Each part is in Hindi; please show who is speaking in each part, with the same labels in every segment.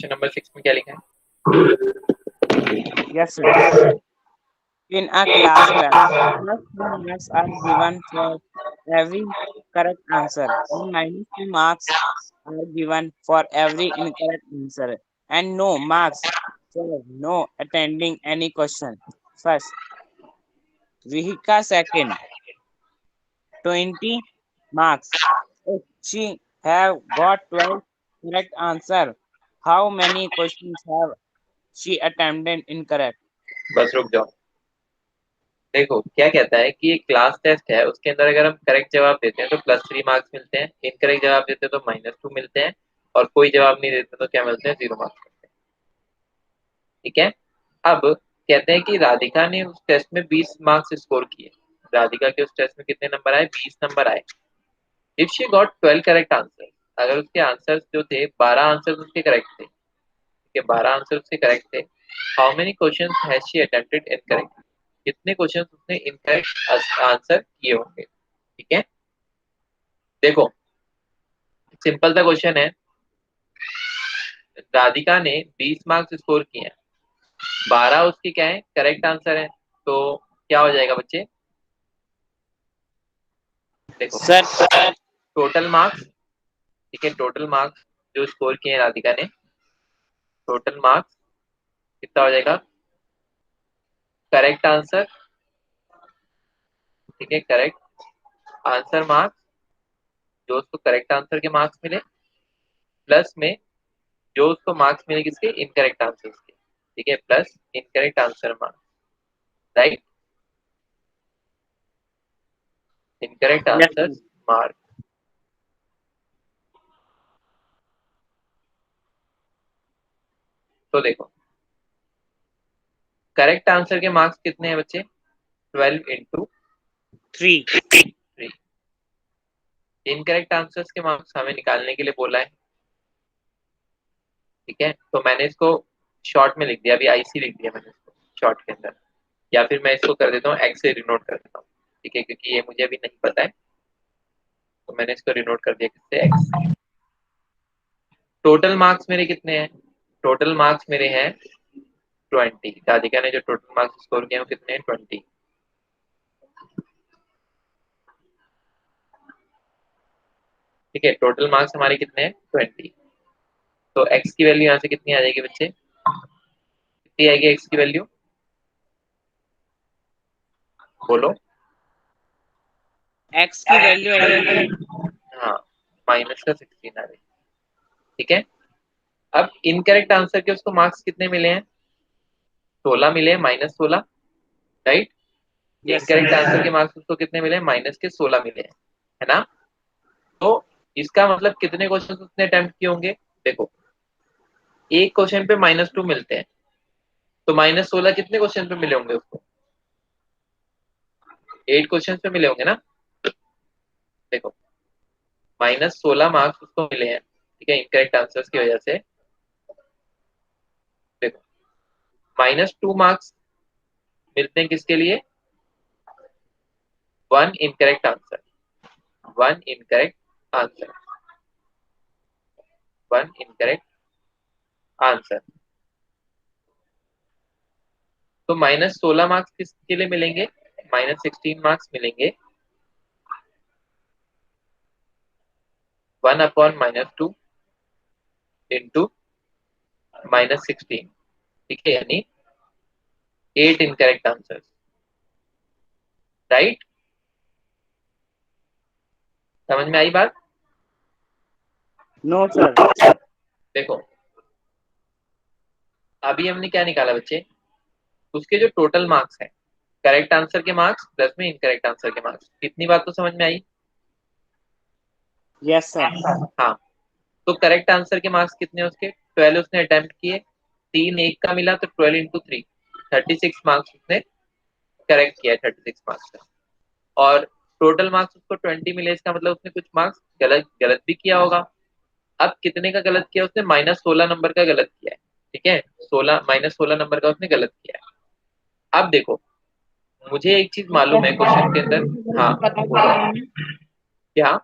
Speaker 1: क्वेश्चन नंबर 6 में क्या लिखा है?
Speaker 2: Yes, sir. In a class test, plus 3 marks are given for every correct answer, and -2 marks are given for every incorrect answer, and no marks for no attending any question. First, Vihika second, 20 marks. If she have got 12 correct answer, how many questions have she attempted incorrect?
Speaker 1: बस रुक जाओ। देखो क्या कहता है कि एक क्लास टेस्ट है, उसके अंदर अगर हम करेक्ट जवाब देते हैं तो +3 मार्क्स मिलते हैं, इनकरेक्ट जवाब देते हैं तो -2 मिलते हैं, और कोई जवाब नहीं देते तो क्या मिलते हैं? 0 मार्क्स मिलते हैं। ठीक है। अब कहते हैं कि राधिका ने उस टेस्ट में 20 मार्क्स स्कोर किए। राधिका के उस टेस्ट में कितने नंबर आए? 20 नंबर आए। If she got 12 correct answer, अगर उसके आंसर्स जो थे 12 आंसर उसके करेक्ट थे, ठीक है, 12 आंसर उसके करेक्ट थे, how many question has she attempted incorrect, कितने क्वेश्चन उसने इनकरेक्ट आंसर किए होंगे। ठीक है। देखो सिंपल सा क्वेश्चन है, राधिका ने 20 मार्क्स स्कोर किए हैं, 12 उसके क्या है? करेक्ट आंसर है, तो क्या हो जाएगा बच्चे? देखो
Speaker 2: Sir,
Speaker 1: टोटल मार्क्स, ठीक है, टोटल मार्क्स जो स्कोर किए हैं राधिका ने, टोटल मार्क्स कितना हो जाएगा? करेक्ट आंसर, ठीक है, करेक्ट आंसर मार्क्स, जो उसको करेक्ट आंसर के मार्क्स मिले, प्लस में जो उसको मार्क्स मिले किसके? इनकरेक्ट आंसर के, ठीक है, plus incorrect answer marks, right, incorrect
Speaker 2: yes,
Speaker 1: answer
Speaker 2: sir.
Speaker 1: Mark. तो देखो करेक्ट आंसर के मार्क्स कितने हैं बच्चे? 12 इंटू
Speaker 2: 3.
Speaker 1: 3। इनकरेक्ट आंसर्स के मार्क्स हमें निकालने के लिए बोला है, ठीक है, तो मैंने इसको शॉर्ट में लिख दिया, अभी आईसी लिख दिया मैंने इसको शॉर्ट के अंदर, या फिर मैं इसको कर देता हूँ एक्स से रिनोट कर देता हूँ, ठीक है, क्योंकि ये मुझे अभी नहीं पता है, तो मैंने इसको रिनोट कर दिया किससे? एक्स। टोटल मार्क्स मेरे कितने हैं? टोटल मार्क्स मेरे हैं 20। राधिका ने जो टोटल मार्क्स स्कोर किए हैं वो कितने हैं? 20। ठीक है, टोटल मार्क्स हमारे कितने हैं? 20। तो एक्स की वैल्यू यहाँ से कितनी आ जाएगी बच्चे? कितनी आएगी एक्स की वैल्यू? बोलो।
Speaker 2: X की वैल्यू आएगी
Speaker 1: हाँ, माइनस का 16 आ रही। ठीक है। अब इनकरेक्ट आंसर के उसको मार्क्स कितने मिले हैं? 16 मिले हैं, -16, right.
Speaker 2: yes sir.
Speaker 1: Incorrect answer के मार्क्स उसको कितने मिले हैं? -16 मिले हैं, है ना। तो इसका मतलब कितने क्वेश्चन उसने अटेम्प्ट किए होंगे? देखो एक क्वेश्चन पे -2 मिलते हैं, तो -16 कितने क्वेश्चन पे मिले होंगे उसको? 8 क्वेश्चन पे मिले होंगे ना। देखो -16 मार्क्स उसको मिले हैं, ठीक है, इनकरेक्ट आंसर्स की वजह से। देखो -2 मार्क्स मिलते हैं किसके लिए? One incorrect answer, one incorrect answer, one incorrect answer. तो -16 मार्क्स किसके लिए मिलेंगे? -16 मार्क्स मिलेंगे 1/-2 इंटू -16, ठीक है, यानी 8 इनकरेक्ट आंसर, राइट। समझ में आई बात?
Speaker 2: No sir.
Speaker 1: देखो अभी हमने क्या निकाला बच्चे? उसके जो टोटल मार्क्स है, करेक्ट आंसर के मार्क्स प्लस में इनकरेक्ट आंसर के मार्क्स, कितनी बात तो समझ में आई?
Speaker 2: Yes sir.
Speaker 1: हाँ। तो करेक्ट आंसर के मार्क्स कितने उसके? 12 उसने अटेम्प्ट किए, 3 एक का मिला, तो 12 इंटू 3, 36 मार्क्स उसने करेक्ट किया है, 36 मार्क्स का। और टोटल मार्क्स उसको 20 मिले, इसका मतलब उसने कुछ मार्क्स गलत गलत भी किया होगा। अब कितने का गलत किया उसने? -16 नंबर का गलत किया है, ठीक है, 16 -16 नंबर का उसने गलत किया है। अब देखो मुझे एक चीज मालूम है क्वेश्चन के अंदर। हाँ
Speaker 2: पता कैसे
Speaker 1: बोलो।
Speaker 2: लगाएंगे?
Speaker 1: क्या?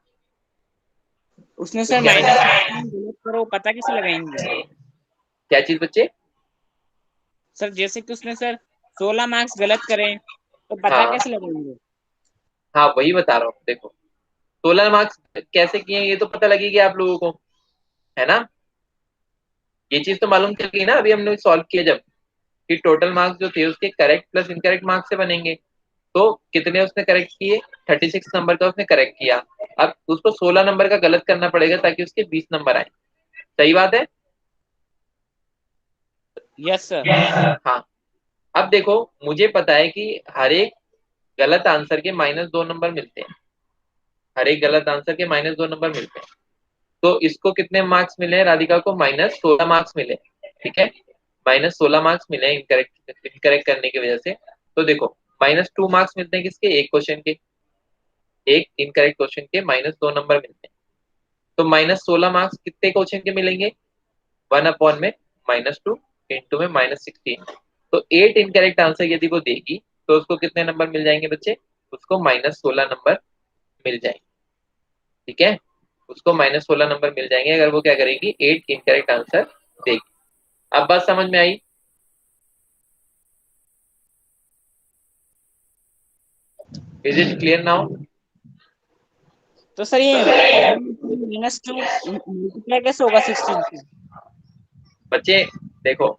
Speaker 2: उसने सर
Speaker 1: क्या?
Speaker 2: -16 गलत करो, पता कैसे लगाएंगे?
Speaker 1: क्या चीज बच्चे?
Speaker 2: सर जैसे कि उसमें सर 16 मार्क्स गलत करें तो पता
Speaker 1: हाँ
Speaker 2: कैसे लगाएंगे?
Speaker 1: हाँ, वही बता रहा हूँ। देखो 16 मार्क्स कैसे किए ये तो पता लगेगी आप लोगों को, है ना? ये चीज तो मालूम चल गई ना अभी हमने सॉल्व किया जब, कि टोटल मार्क्स जो थे उसके करेक्ट प्लस इनकरेक्ट मार्क्स से बनेंगे। तो कितने उसने करेक्ट किए? 36 नंबर का उसने करेक्ट किया। अब उसको 16 नंबर का गलत करना पड़ेगा ताकि उसके 20 नंबर आए। सही बात है?
Speaker 2: Yes sir.
Speaker 1: हाँ। अब देखो मुझे पता है कि हर एक गलत आंसर के -2 नंबर मिलते हैं। हर एक गलत आंसर के -2 नंबर मिलते हैं। तो इसको कितने मार्क्स मिले हैं? राधिका को -16 मार्क्स मिले। ठीक है, -16 मार्क्स मिले इनकरेक्ट इनकरेक्ट करने की वजह से। तो देखो -2 मार्क्स मिलते हैं किसके? एक क्वेश्चन के, एक इनकरेक्ट क्वेश्चन के -2 नंबर मिलते हैं। तो -16 मार्क्स कितने क्वेश्चन के मिलेंगे? 1 अपॉन में -2 इंटू में -16। तो 8 इनकरेक्ट आंसर यदि वो देगी तो उसको कितने नंबर मिल जाएंगे बच्चे? उसको -16 नंबर मिल जाएंगे। ठीक है, उसको -16 नंबर मिल जाएंगे अगर वो क्या करेगी? 8 इनकरेक्ट आंसर देगी। अब बात समझ में आई? Is it clear now?
Speaker 2: तो सर ये -2 मल्टीप्लाई कैसे होगा 16 से?
Speaker 1: बच्चे देखो,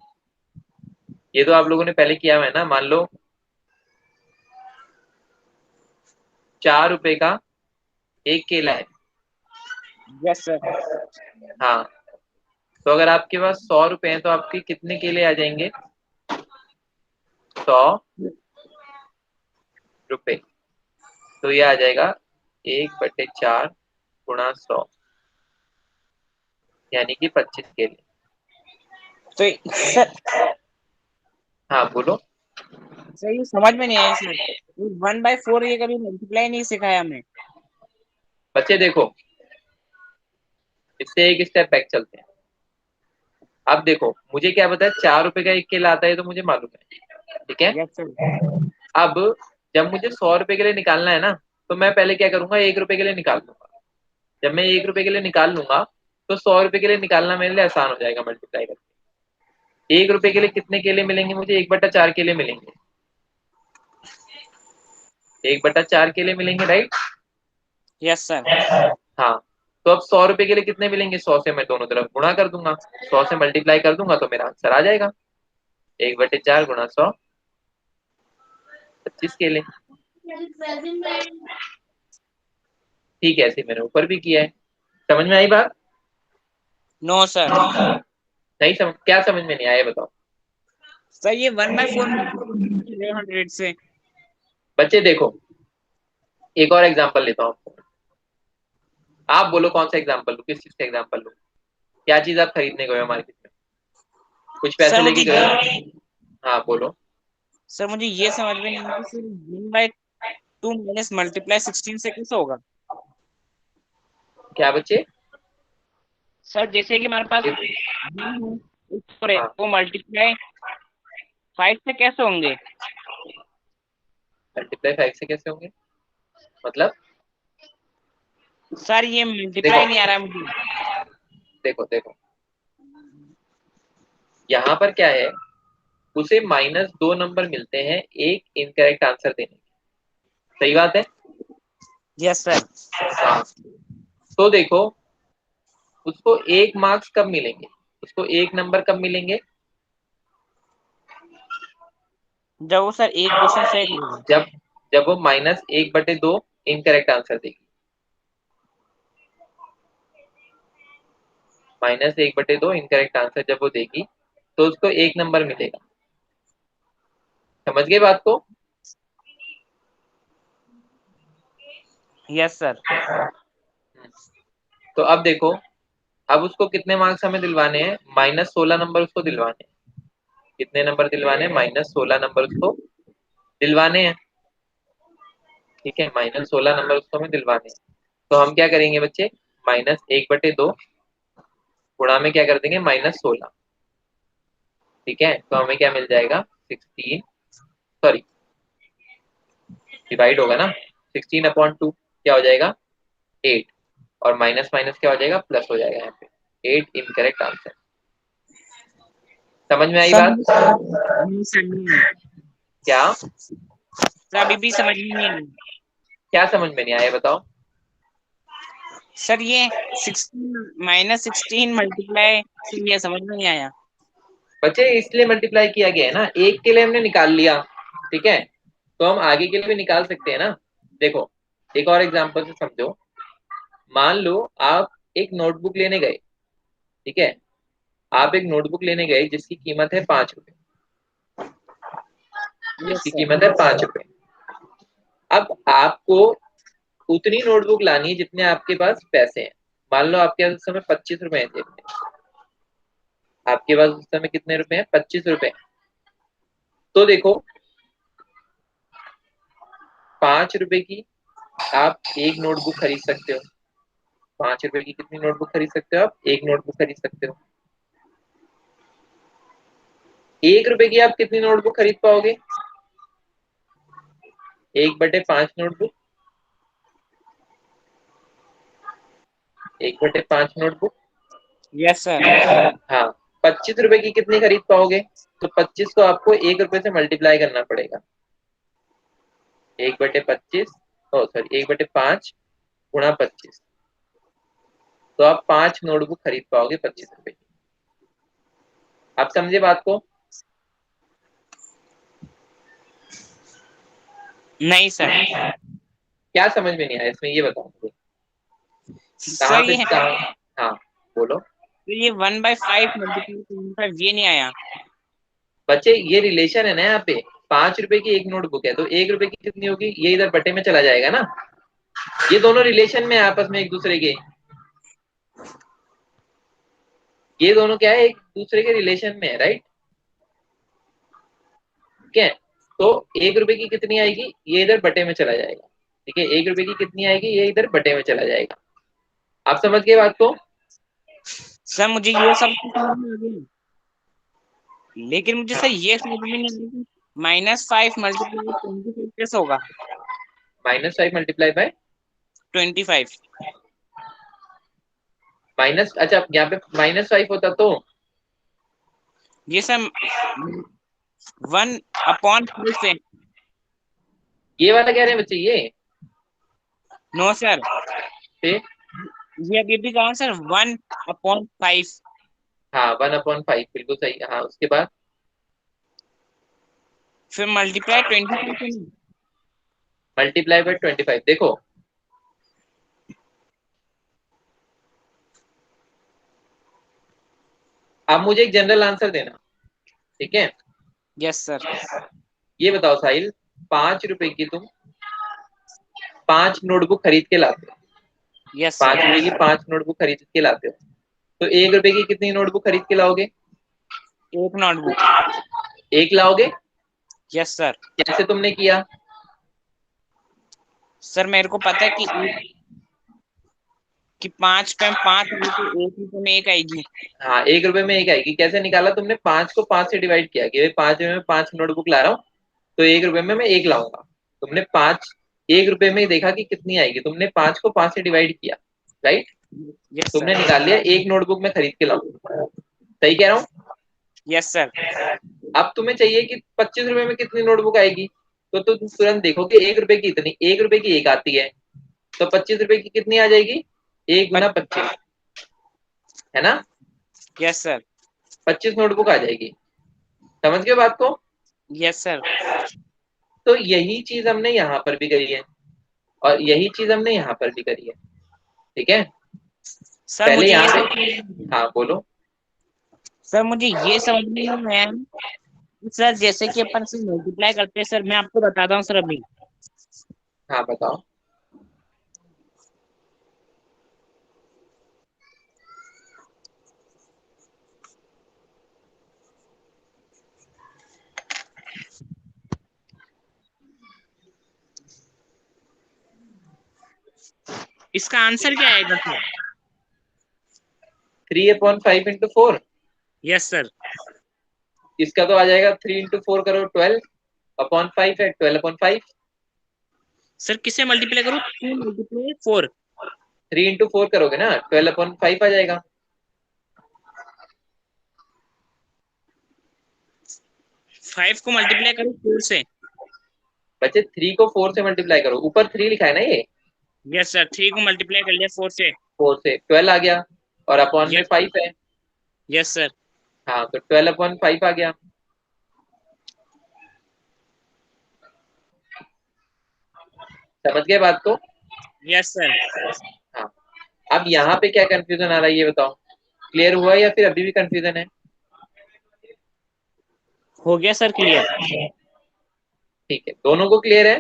Speaker 1: ये तो आप लोगों ने पहले किया हुआ है ना। मान लो 4 रुपए का एक केला है।
Speaker 2: Yes sir.
Speaker 1: हाँ, तो अगर आपके पास 100 रुपए हैं तो आपके कितने केले आ जाएंगे? 100 रुपए। तो ये आ जाएगा 1/4 गुणा 100, यानी कि 25 केले।
Speaker 2: तो सर
Speaker 1: हाँ बोलो।
Speaker 2: सर ये समझ में नहीं आया सर। 1/4 ये कभी मल्टीप्लाई नहीं सिखाया हमें।
Speaker 1: बच्चे देखो, इससे एक स्टेप बैक चलते हैं। अब देखो मुझे क्या पता है, 4 रुपए का एक केला आता है तो मुझे मालूम है। ठीक है।
Speaker 2: Yes sir.
Speaker 1: अब जब मुझे 100 रुपए के लिए निकालना है ना, तो मैं पहले क्या करूंगा? 1 रुपए के लिए निकाल लूंगा। जब मैं 1 रुपए के लिए निकाल लूंगा तो 100 रुपए के लिए निकालना मेरे लिए आसान हो जाएगा मल्टीप्लाई करके। 1 रुपए के लिए कितने केले मिलेंगे मुझे? 1/4 केले मिलेंगे। 1/4 केले मिलेंगे, राइट?
Speaker 2: Yes sir.
Speaker 1: हाँ। तो अब 100 रुपए के लिए कितने मिलेंगे? 100 से मैं दोनों तरफ गुणा कर दूंगा, 100 से मल्टीप्लाई कर दूंगा तो मेरा आंसर आ जाएगा। 1/4 गुणा 100, 25 केले। ठीक है, ऐसे मैंने ऊपर भी किया है। समझ में आई बात?
Speaker 2: No sir.
Speaker 1: नहीं समझ? क्या समझ में नहीं आया ये बताओ।
Speaker 2: सर ये 1/4 मल्टीप्लाई 100 से।
Speaker 1: बच्चे देखो, एक और एग्जांपल लेता हूँ आपको। आप बोलो कौन सा एग्जांपल लूं, किस चीज का एग्जांपल लूं? क्या चीज आप खरीदने गए हो मार्केट में? कुछ पैसे
Speaker 2: सर
Speaker 1: लेके
Speaker 2: मुझे
Speaker 1: गए
Speaker 2: ये
Speaker 1: हो? हाँ बोलो।
Speaker 2: सर मुझे ये समझ में नहीं आया कि सर 1/2 माइनस मल्टीप्लाई 16 से कैसे होगा?
Speaker 1: क्या बच्चे?
Speaker 2: सर जैसे कि हमारे पास 1 है, ऊपर है,
Speaker 1: हाँ,
Speaker 2: वो मल्टीप्लाई 5 से कैसे होंगे?
Speaker 1: मल्टीप्लाई 5 से कैसे होंगे मतलब?
Speaker 2: सर ये
Speaker 1: देखो
Speaker 2: मल्टीप्लाई नहीं आ रहा है मुझे।
Speaker 1: देखो देखो, यहाँ पर क्या है, उसे -2 नंबर मिलते हैं एक इनकरेक्ट आंसर देने के। सही बात है?
Speaker 2: Yes sir.
Speaker 1: हाँ। तो देखो, उसको 1 मार्क्स कब मिलेंगे? उसको 1 नंबर कब मिलेंगे?
Speaker 2: जब वो सर एक क्वेश्चन सही करेगा।
Speaker 1: जब जब वो -1/2 इनकरेक्ट आंसर देगी। -1/2 इनकरेक्ट आंसर जब वो देगी तो उसको 1 नंबर मिलेगा। समझ गए बात को?
Speaker 2: Yes sir.
Speaker 1: तो अब देखो, अब उसको कितने मार्क्स हमें दिलवाने हैं? -16 नंबर उसको दिलवाने हैं। कितने नंबर दिलवाने हैं? -16 नंबर उसको दिलवाने हैं। ठीक है, -16 नंबर उसको हमें दिलवाने हैं। तो हम क्या करेंगे बच्चे? -1/2 गुणा में क्या कर देंगे? -16। ठीक है, तो हमें क्या मिल जाएगा? 16, सॉरी, डिवाइड होगा ना। 16/2 क्या हो जाएगा? 8। और माइनस माइनस क्या हो जाएगा? प्लस हो जाएगा यहाँ पे। 8 इनकरेक्ट आंसर। समझ में आई
Speaker 2: सर
Speaker 1: बात?
Speaker 2: मुझे नहीं समझ में
Speaker 1: क्या?
Speaker 2: सर अभी भी समझ में नहीं आई।
Speaker 1: क्या समझ में नहीं आया बताओ?
Speaker 2: सर ये 16 - 16 मल्टीप्लाई से ये समझ में नहीं आया।
Speaker 1: बच्चे इसलिए मल्टीप्लाई किया गया है ना, एक के लिए हमने निकाल लिया, ठीक है, तो हम आगे के लिए भी निकाल सकते हैं ना। देखो, एक और एग्जांपल से समझो। मान लो आप एक नोटबुक लेने गए, ठीक है, आप एक नोटबुक लेने गए जिसकी कीमत है 5 रुपए,
Speaker 2: यस
Speaker 1: जिसकी
Speaker 2: सर।
Speaker 1: कीमत है 5 रुपए। अब आपको उतनी नोटबुक लानी है जितने आपके पास पैसे हैं। मान लो आपके पास उस समय 25 रुपए हैं जेब में। आपके पास उस समय कितने रुपए हैं? 25 रुपए। तो देखो, 5 रुपए की आप एक नोटबुक खरीद सकते हो। 5 रुपए की कितनी नोटबुक खरीद सकते हो? आप एक नोटबुक खरीद सकते हो। 1 रुपए की आप कितनी नोटबुक खरीद पाओगे? 1/5 नोटबुक। 1/5 नोटबुक।
Speaker 2: Yes sir.
Speaker 1: हाँ। 25 रुपए की कितनी खरीद पाओगे? तो 25 को आपको 1 रुपए से मल्टीप्लाई करना पड़ेगा। 1/25, ओ सॉरी, 1/5 गुणा 25, तो आप 5 नोटबुक खरीद पाओगे 25 रुपए की। आप समझे बात को?
Speaker 2: नहीं सर।
Speaker 1: क्या समझ में नहीं आया इसमें, ये बताओ मुझे। कहाँ
Speaker 2: सर
Speaker 1: पे
Speaker 2: ये है,
Speaker 1: कहाँ? हाँ, बोलो।
Speaker 2: तो ये 1/5 मल्टीप्लाई 25 ये नहीं आया।
Speaker 1: बच्चे ये रिलेशन है ना यहाँ पे। 5 रुपए की एक नोटबुक है तो 1 रुपए की कितनी होगी? ये इधर बटे में चला जाएगा ना। ये दोनों रिलेशन में है आपस में एक दूसरे के। ये दोनों क्या है? एक दूसरे के रिलेशन में है, राइट? ठीक है। तो 1 रुपए की कितनी आएगी? ये इधर बटे में चला जाएगा। ठीक है, 1 रुपए की कितनी आएगी? ये इधर बटे में चला जाएगा। आप समझ गए बात को?
Speaker 2: सर मुझे ये सब तो समझ में आ गया, लेकिन मुझे सर ये समझ में नहीं आ रही कि -5 मल्टीप्लाई 25 कैसे होगा।
Speaker 1: -5 मल्टीप्लाई बाय
Speaker 2: 25।
Speaker 1: माइनस, अच्छा यहाँ पे -5 होता तो।
Speaker 2: ये सर 1/5 है।
Speaker 1: ये वाला कह रहे हैं बच्चे, ये
Speaker 2: नो सर,
Speaker 1: पे।
Speaker 2: ये अभी भी कहा सर 1/5,
Speaker 1: हाँ, 1/5 बिल्कुल सही। हाँ, उसके बाद
Speaker 2: फिर मल्टीप्लाई 25 है ना।
Speaker 1: Multiply by 25। देखो, अब मुझे एक जनरल आंसर देना, ठीक है।
Speaker 2: Yes sir.
Speaker 1: ये बताओ साहिल, 5 रुपए की तुम 5 नोटबुक खरीद के लाते हो।
Speaker 2: यस
Speaker 1: पांच
Speaker 2: सर।
Speaker 1: रुपए की 5 नोटबुक खरीद के लाते हो, तो 1 रुपए की कितनी नोटबुक खरीद के लाओगे?
Speaker 2: एक नोटबुक।
Speaker 1: एक लाओगे।
Speaker 2: Yes sir.
Speaker 1: कैसे तुमने किया?
Speaker 2: सर मेरे को पता है कि 5 पे 5 रुपए 1 रुपए में एक आएगी।
Speaker 1: हाँ, 1 रुपए में एक आएगी। कैसे निकाला तुमने? 5 को 5 से डिवाइड किया कि भाई 5 रुपए में 5 नोटबुक ला रहा हूँ, तो 1 रुपए में मैं एक लाऊंगा। तुमने 5 1 रुपए में देखा कि कितनी आएगी, तुमने 5 को 5 से डिवाइड किया, राइट?
Speaker 2: यस
Speaker 1: तुमने
Speaker 2: सर।
Speaker 1: निकाल लिया एक नोटबुक में खरीद के लाऊंगा। सही कह रहा हूँ?
Speaker 2: Yes sir.
Speaker 1: अब तुम्हें चाहिए कि 25 रुपए में कितनी नोटबुक आएगी, तो तुम तुरंत देखो कि 1 रुपए की इतनी, 1 रुपए की एक आती है, तो 25 रुपए की कितनी आ जाएगी? 1 गुना 25, है ना?
Speaker 2: Yes sir.
Speaker 1: 25 नोटबुक आ जाएगी। समझ गए बात को?
Speaker 2: Yes sir.
Speaker 1: तो यही चीज हमने यहाँ पर भी करी है, और यही चीज हमने यहाँ पर भी करी है, ठीक है।
Speaker 2: सर
Speaker 1: पहले
Speaker 2: मुझे
Speaker 1: यहाँ
Speaker 2: ये
Speaker 1: पे,
Speaker 2: सब
Speaker 1: हाँ बोलो।
Speaker 2: सर मुझे ये समझ में नहीं आया सर, जैसे कि अपन से मल्टीप्लाई करते हैं सर, मैं आपको बताता हूँ सर अभी।
Speaker 1: हाँ बताओ।
Speaker 2: इसका आंसर क्या आएगा सर?
Speaker 1: 3/5 इंटू 4।
Speaker 2: Yes sir.
Speaker 1: इसका तो आ जाएगा 3 इंटू 4 करो 12/5 है, 12/5।
Speaker 2: सर किससे मल्टीप्लाई करूँ? 2 × 4।
Speaker 1: 3 इंटू 4 करोगे ना, 12/5 आ जाएगा।
Speaker 2: 5 को मल्टीप्लाई करो 4 से।
Speaker 1: बच्चे 3 को 4 से मल्टीप्लाई करो, ऊपर 3 लिखा है ना ये।
Speaker 2: यस सर, 3 को मल्टीप्लाई कर लिया 4 से।
Speaker 1: 4 से 12 आ गया, और अपॉन में
Speaker 2: यस
Speaker 1: 5 है।
Speaker 2: Yes sir.
Speaker 1: हाँ, तो 12/5 आ गया। समझ गए बात को?
Speaker 2: Yes sir.
Speaker 1: हाँ। अब यहाँ पे क्या कंफ्यूजन आ रहा है ये बताओ, क्लियर हुआ या फिर अभी भी कंफ्यूजन है?
Speaker 2: हो गया सर क्लियर।
Speaker 1: ठीक है, दोनों को क्लियर है?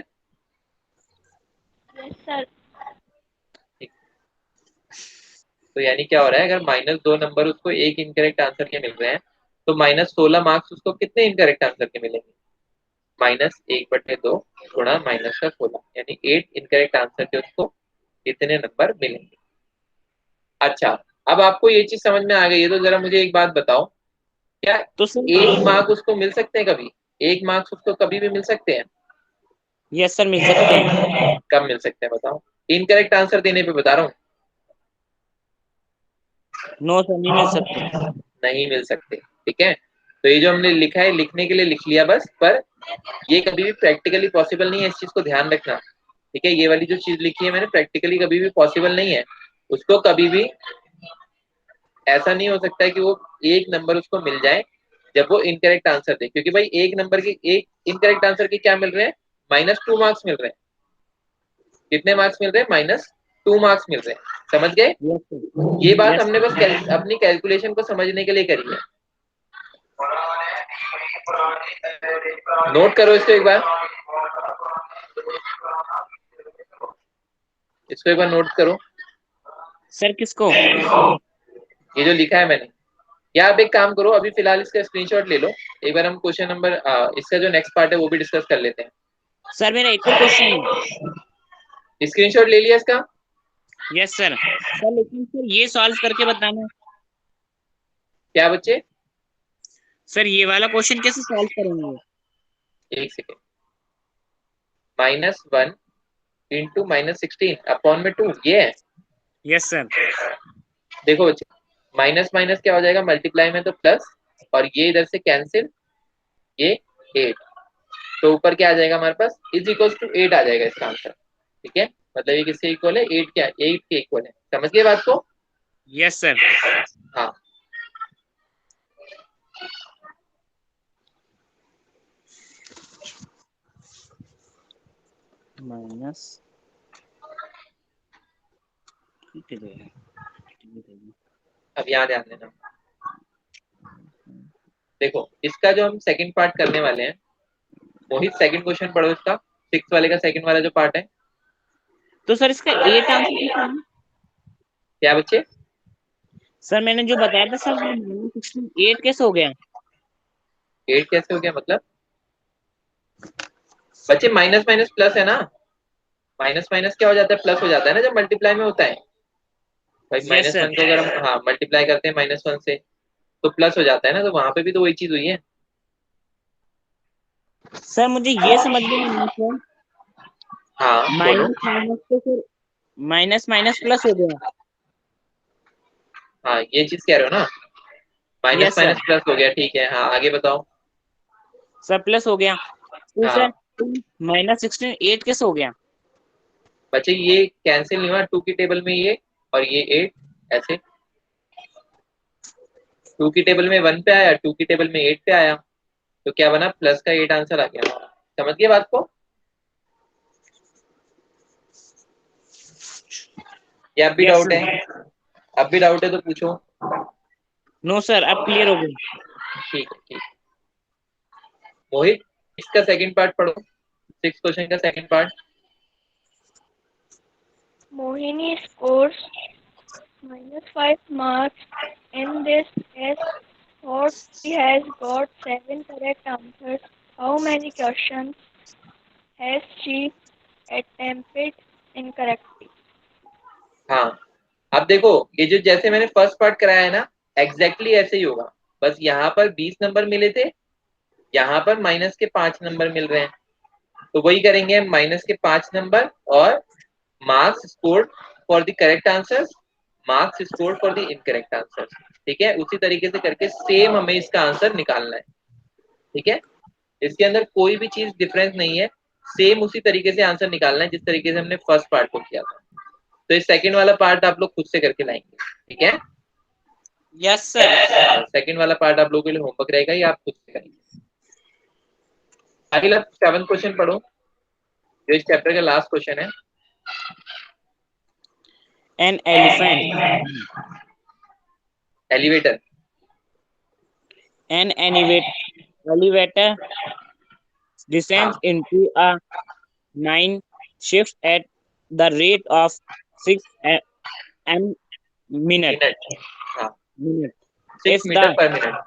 Speaker 3: Yes sir.
Speaker 1: ठीक। तो यानी क्या हो रहा है, अगर -2 नंबर उसको एक इनकरेक्ट आंसर के मिल रहे हैं, तो -16 मार्क्स उसको कितने इनकरेक्ट आंसर के मिलेंगे? -1/2 गुणा -16, यानी 8 इनकरेक्ट आंसर के उसको कितने नंबर मिलेंगे। अच्छा, अब आपको ये चीज समझ में आ गई है, तो जरा मुझे एक बात बताओ, क्या
Speaker 2: तो सर
Speaker 1: एक मार्क उसको मिल सकते हैं कभी? एक मार्क्स उसको कभी भी मिल सकते हैं?
Speaker 2: यस सर, मिल सकते हैं।
Speaker 1: कब मिल सकते हैं बताओ? इनकरेक्ट आंसर देने पे बता रहा हूँ।
Speaker 2: नो सर, नहीं मिल सकते।
Speaker 1: नहीं मिल सकते, ठीक है। तो ये जो हमने लिखा है, लिखने के लिए लिख लिया बस, पर ये कभी भी प्रैक्टिकली पॉसिबल नहीं है, इस चीज को ध्यान रखना, ठीक है। ये वाली जो चीज लिखी है मैंने, प्रैक्टिकली कभी भी पॉसिबल नहीं है। उसको कभी भी ऐसा नहीं हो सकता है कि वो एक नंबर उसको मिल जाए जब वो इनकरेक्ट आंसर दे, क्योंकि भाई एक इनकरेक्ट आंसर के क्या मिल रहे हैं? -2 मार्क्स मिल रहे हैं। कितने मार्क्स मिल रहे हैं? -2 मार्क्स मिल रहे हैं। समझ गए?
Speaker 2: Yes sir.
Speaker 1: ये बात
Speaker 2: यस
Speaker 1: हमने बस
Speaker 2: सर।
Speaker 1: अपनी कैलकुलेशन को समझने के लिए करी है। नोट करो इसको एक बार, इसको एक बार नोट करो।
Speaker 2: सर किसको?
Speaker 1: ये जो लिखा है मैंने, या आप एक काम करो, अभी फिलहाल इसका स्क्रीनशॉट ले लो। एक बार हम क्वेश्चन नंबर इसका जो नेक्स्ट पार्ट है वो भी डिस्कस कर लेते हैं।
Speaker 2: सर मेरा एक और क्वेश्चन है।
Speaker 1: स्क्रीनशॉट ले लिया इसका?
Speaker 2: Yes sir. सर लेकिन सर ये सॉल्व करके बताना।
Speaker 1: क्या बच्चे?
Speaker 2: सर ये वाला क्वेश्चन कैसे सॉल्व करेंगे?
Speaker 1: एक सेकेंड। -1 इंटू -16 अपॉन में 2, ये है।
Speaker 2: Yes sir.
Speaker 1: देखो बच्चे, माइनस माइनस क्या हो जाएगा, मल्टीप्लाई में तो प्लस, और ये इधर से कैंसिल, ये 8, तो ऊपर क्या आ जाएगा हमारे पास, इज इक्वल टू 8 आ जाएगा इसका आंसर, ठीक है। मतलब ये किससे इक्वल है? 8 क्या, 8 के इक्वल है। समझ गए बात को?
Speaker 2: Yes sir.
Speaker 1: हाँ।
Speaker 2: माइनस
Speaker 1: अब यहाँ ध्यान देना, देखो इसका जो हम सेकंड पार्ट करने वाले हैं, मोहित सेकंड क्वेश्चन पढ़ो इसका, 6 वाले का सेकंड वाला जो पार्ट है।
Speaker 2: तो सर इसका 8 आंसर कैसे है?
Speaker 1: क्या बच्चे?
Speaker 2: सर मैंने जो बताया था सर, 8 कैसे हो गया?
Speaker 1: 8 कैसे हो गया मतलब? बच्चे माइनस माइनस प्लस है ना, माइनस माइनस क्या हो जाता है, प्लस हो जाता है ना जब मल्टीप्लाई में होता है। भाई
Speaker 2: यस
Speaker 1: -1
Speaker 2: सर।
Speaker 1: को अगर हम हाँ मल्टीप्लाई करते हैं -1 से, तो प्लस हो जाता है ना, तो वहां पे भी तो वही चीज हुई है।
Speaker 2: सर मुझे ये समझ में नहीं आया सर,
Speaker 1: हाँ बोलो।
Speaker 2: माइनस माइनस तो फिर माइनस माइनस प्लस हो गया।
Speaker 1: हाँ ये चीज कह रहे हो ना, minus
Speaker 2: yes
Speaker 1: minus
Speaker 2: sir.
Speaker 1: Plus हो गया, ठीक है। हाँ आगे बताओ।
Speaker 2: सर प्लस हो गया तो
Speaker 1: हाँ
Speaker 2: सर -16 8 कैसे हो गया?
Speaker 1: बच्चे ये कैंसिल नहीं हुआ, 2 की टेबल में ये और ये 8, ऐसे 2 की टेबल में 1 पे आया, 2 की टेबल में 8 पे आया, तो क्या बना, प्लस का 8 आंसर आ गया। समझ गए बात को? या अब भी
Speaker 2: यस
Speaker 1: डाउट
Speaker 2: सर।
Speaker 1: है? अब भी डाउट है तो पूछो।
Speaker 2: नो सर, अब क्लियर हो गया।
Speaker 1: ठीक है, ठीक। मोहित, इसका सेकंड पार्ट पढ़ो, 6 क्वेश्चन का second part.
Speaker 3: Mohini scores -5 marks in this test. Thought she has got 7 correct answers. How many questions has she attempted incorrectly?
Speaker 1: हाँ, अब देखो, ये जो जैसे मैंने फर्स्ट पार्ट कराया है ना, एग्जैक्टली ऐसे ही होगा, बस यहाँ पर 20 नंबर मिले थे, यहाँ पर माइनस के 5 नंबर मिल रहे हैं, तो वही करेंगे हम, -5 नंबर और marks scored for the correct answer, marks scored for the incorrect answer, ठीक है। उसी तरीके से करके सेम हमें इसका आंसर निकालना है, ठीक है। इसके अंदर कोई भी चीज डिफरेंस नहीं है, सेम उसी तरीके से आंसर निकालना है जिस तरीके से हमने फर्स्ट पार्ट को किया था। तो इस सेकंड वाला पार्ट आप लोग खुद से करके लाएंगे, ठीक है?
Speaker 2: Yes sir.
Speaker 1: सेकंड वाला पार्ट आप लोगों के लिए होमवर्क रहेगा, ये आप खुद से करेंगे। अगला 7 क्वेश्चन पढ़ो, जो इस चैप्टर का लास्ट क्वेश्चन है।
Speaker 2: An elephant
Speaker 1: elevator.
Speaker 2: An elevator descends
Speaker 1: हाँ,
Speaker 2: into a 9 shifts at the rate of 6 m minute
Speaker 1: minute. हाँ,
Speaker 2: minute.
Speaker 1: 6
Speaker 2: If
Speaker 1: मीटर
Speaker 2: the
Speaker 1: पर मिनट।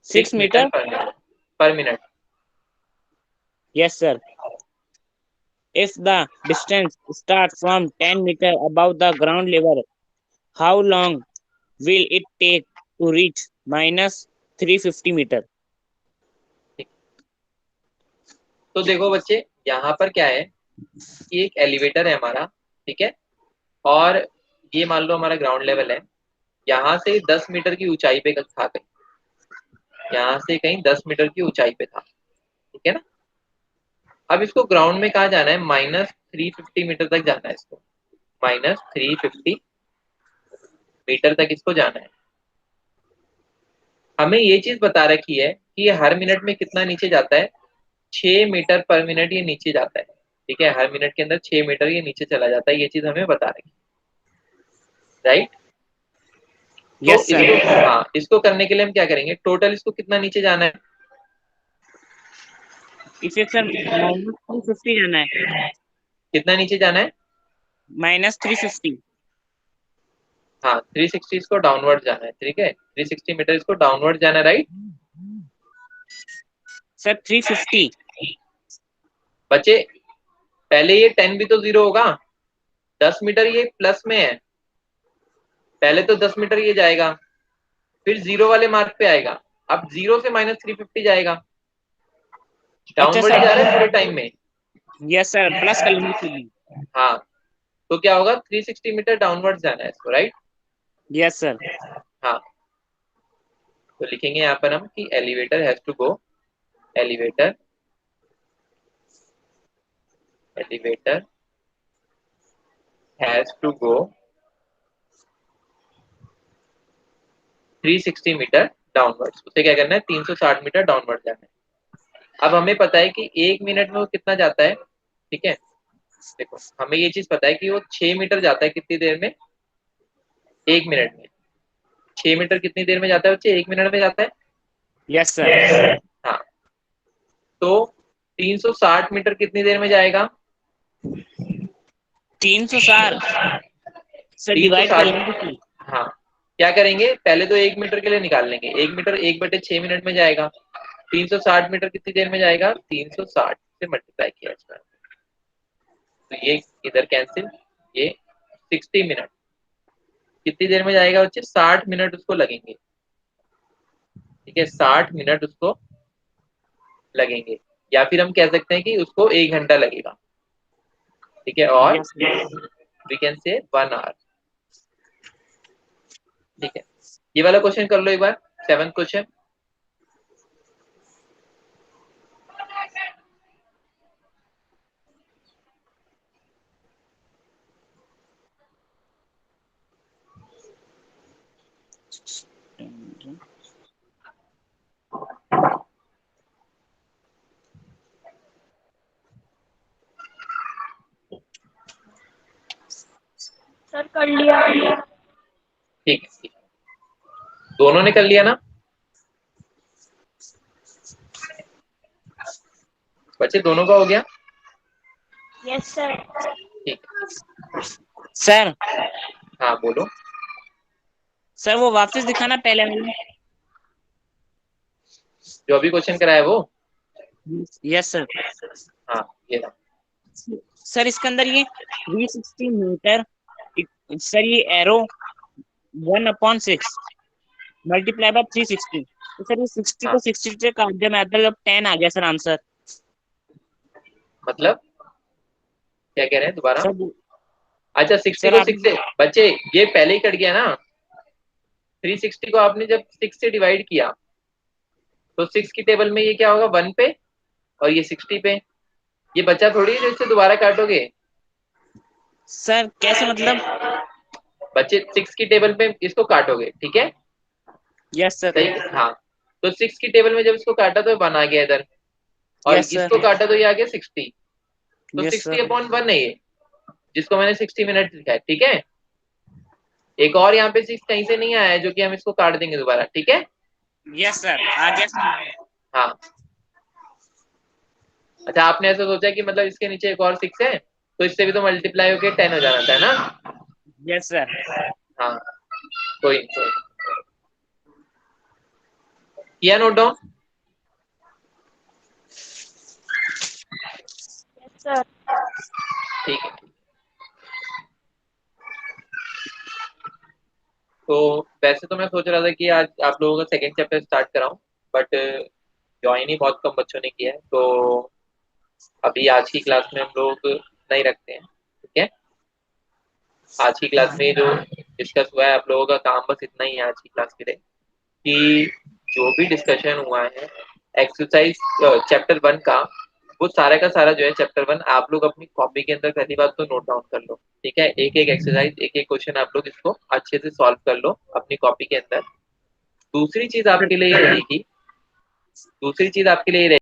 Speaker 2: 6
Speaker 1: 6 मीटर
Speaker 2: meter,
Speaker 1: पर मिनट, पर minute.
Speaker 2: yes sir. If the distance starts from 10 meter above the ground level, how long will it take to reach minus 350 meter?
Speaker 1: तो देखो बच्चे, यहाँ पर क्या है कि एक एलिवेटर है हमारा, ठीक है? और ये मान लो हमारा ग्राउंड लेवल है, यहाँ से 10 मीटर की ऊंचाई पे था कहीं, यहाँ से कहीं 10 मीटर की ऊंचाई पे था, ठीक है ना? अब इसको ग्राउंड में कहाँ जाना है? -350 मीटर तक जाना है इसको, -350 मीटर तक इसको जाना है। हमें ये चीज बता रखी है कि ये हर मिनट में कितना नीचे जाता है, 6 मीटर पर मिनट ये नीचे जाता है, ठीक है? हर मिनट के अंदर 6 मीटर ये नीचे चला जाता है, ये चीज हमें बता रखी है, राइट? तो
Speaker 2: Yes sir.
Speaker 1: इसको, हाँ, इसको करने के लिए हम क्या करेंगे, टोटल इसको कितना नीचे जाना है?
Speaker 2: इसे सर minus 350 जाना है.
Speaker 1: कितना नीचे जाना है?
Speaker 2: minus 350.
Speaker 1: हाँ, 360 इसको डाउनवर्ड जाना है, ठीक है? 360 मीटर इसको डाउनवर्ड जाना है, राइट?
Speaker 2: सर 350.
Speaker 1: बच्चे, पहले ये 10 भी तो जीरो होगा, 10 मीटर ये प्लस में है, पहले तो 10 मीटर ये जाएगा, फिर जीरो वाले मार्क पे आएगा, अब जीरो से -350 जाएगा,
Speaker 2: अच्छा
Speaker 1: डाउनवर्ड ही
Speaker 2: सर.
Speaker 1: जा रहा है पूरे टाइम में।
Speaker 2: यस सर, प्लस कर लेंगे सीधी.
Speaker 1: हाँ, तो क्या होगा, 360 मीटर डाउनवर्ड जाना है इसको, राइट?
Speaker 2: Yes sir.
Speaker 1: हाँ, तो लिखेंगे यहाँ पर हम कि elevator has to go, elevator elevator has to go 360 metre downwards, उसे क्या करना है, 360 मीटर डाउनवर्ड जाना है। अब हमें पता है कि 1 मिनट में वो कितना जाता है, ठीक है? देखो, हमें ये चीज पता है कि वो 6 मीटर जाता है कितनी देर में, 1 मिनट में। 6 मीटर कितनी देर में जाता है बच्चे, 1 मिनट में जाता है।
Speaker 2: Yes sir.
Speaker 1: हाँ, तो 360 मीटर कितनी देर में जाएगा?
Speaker 2: 360 सर डिवाइड कर
Speaker 1: 360।
Speaker 2: लेंगे.
Speaker 1: हाँ, क्या करेंगे, पहले तो 1 मीटर के लिए निकाल लेंगे, 1 मीटर 1/6 मिनट में जाएगा, 360 मीटर कितनी देर में जाएगा, 360 से मल्टीप्लाई किया इसका, तो ये इधर कैंसिल, ये 60 मिनट कितनी देर में जाएगा बच्चे, 60 मिनट उसको लगेंगे, ठीक है? 60 मिनट उसको लगेंगे, या फिर हम कह सकते हैं कि उसको 1 घंटा लगेगा, ठीक है? और
Speaker 2: yes sir.
Speaker 1: We can say 1 our, ठीक है? ये वाला क्वेश्चन कर लो एक बार, 7th क्वेश्चन।
Speaker 3: सर कर लिया।
Speaker 1: ठीक है, ठीक है, दोनों ने कर लिया ना बच्चे, दोनों का हो गया?
Speaker 3: Yes sir.
Speaker 1: ठीक है,
Speaker 2: सर.
Speaker 1: हाँ बोलो।
Speaker 2: सर वो वापस दिखाना पहले वाला.
Speaker 1: जो अभी क्वेश्चन कराया वो,
Speaker 2: यस सर.
Speaker 1: हाँ ये रहा।
Speaker 2: सर इसके अंदर ये 360 मीटर, सर ये एरो 1/6 मल्टीप्लाई बाय 360, तो सर ये 60
Speaker 1: हाँ,
Speaker 2: को 60 से काट दिया, मतलब 10 आ गया सर आंसर.
Speaker 1: मतलब क्या कह रहे हैं दोबारा?
Speaker 2: सर.
Speaker 1: अच्छा, 60
Speaker 2: सर
Speaker 1: को
Speaker 2: आप.
Speaker 1: 6 से, बच्चे ये पहले ही कट गया ना, 360 को आपने जब 6 से डिवाइड किया तो 6 की टेबल में ये क्या होगा 1 पे और ये 60 पे। ये बच्चा थोड़ी है जिससे दोबारा काटोगे।
Speaker 2: सर कैसे मतलब?
Speaker 1: बच्चे 6 की टेबल पे इसको काटोगे, ठीक है।
Speaker 2: Yes sir.
Speaker 1: सही, हाँ। तो 6 की टेबल में जब इसको काटा तो 1 आ गया इधर, और
Speaker 2: यस सर।
Speaker 1: इसको काटा तो ये आ गया 60। तो
Speaker 2: यस
Speaker 1: 60
Speaker 2: सर।
Speaker 1: अपॉन 1 है ये, जिसको मैंने 60 मिनट लिखा है, ठीक है। एक और यहाँ पे 6 कहीं से नहीं आया है जो कि हम इसको काट देंगे दोबारा, ठीक है।
Speaker 2: यस सर, आ गया सर।
Speaker 1: हाँ। अच्छा, आपने ऐसा सोचा कि मतलब इसके नीचे एक और 6 है तो इससे भी तो मल्टीप्लाई होके 10 हो जाना था, है ना।
Speaker 2: Yes sir.
Speaker 1: हाँ, कोई नहीं। किया नोट डाउन?
Speaker 3: Yes, sir.
Speaker 1: ठीक है। तो वैसे तो मैं सोच रहा था कि आज आप लोगों का सेकंड चैप्टर स्टार्ट कराऊं, बट ज्वाइन ही बहुत कम बच्चों ने किया है, तो अभी आज की क्लास में हम लोग नहीं रखते हैं, ठीक है। आज की क्लास में जो डिस्कस हुआ है आप लोगों का काम बस इतना ही है आज की क्लास के लिए, कि जो भी डिस्कशन हुआ है एक्सरसाइज चैप्टर 1 का, वो सारा का सारा जो है चैप्टर 1 आप लोग अपनी कॉपी के अंदर पहली बात तो नोट डाउन कर लो, ठीक है। एक एक एक्सरसाइज, एक एक क्वेश्चन आप लोग इसको अच्छे से सॉल्व कर लो अपनी कॉपी के अंदर। दूसरी चीज आपके लिए ये रहेगी, दूसरी चीज आपके लिए ये रहेगी